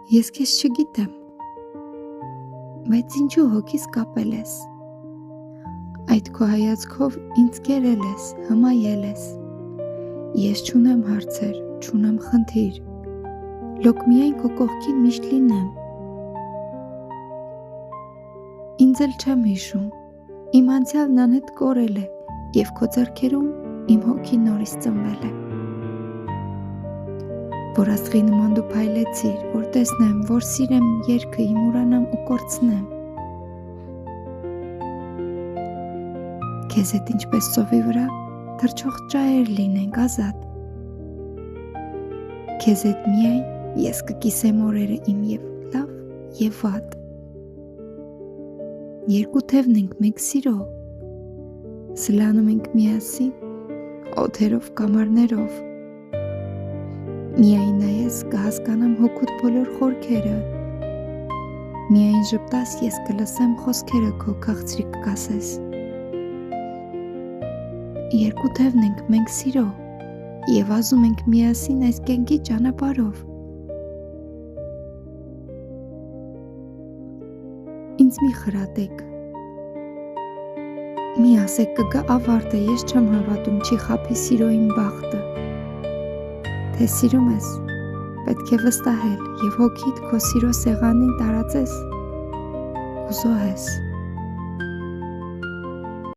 Ես քեզ չգիտեմ, բայց ինչու հոգիս կապել ես, այդ քո հայացքով ինձ կերել ես, հմայել ես, ես չունեմ հարցեր, չունեմ խնդիր, լոկ միայն քո կողքին միշտ լինեմ, ինձ էլ չեմ հիշում, իմ անցյալն անհետ կորել է և քո ձեռքերում իմ հոգին նորից ծնվել է, որ աստղի նման դու փայլեցիր, որ տեսնեմ, որ սիրեմ երգը իմ ուրանամ ու կորցնեմ, քեզ հետ ինչպես ծովի վրա թռչող ճահեր լինենք ազատ, քեզ հետ միայն ես կկիսեմ օրերը իմ և լավ և վատ, երկու թևն ենք մենք սիրո, սլանում ենք միասին, օդերով, կամարներով, միայն նայես կհասկանամ հոգուտ բոլոր խորքերը, միայն ժպտաս ես կլսեմ խոսքերը քո քաղցրիկ կասես, երկու թևն ենք մենք սիրո և ազում ենք միասին այս կյանքի ճանապարհով, ինձ մի խրատեք, մի ասեք կգա ավարտը, ես չեմ հավատում չի խաբի սիրո իմ բախտը, թե սիրում ես, պետք է վստահել և հոգիդ քո սիրո սեղանին տարածես ու զոհես։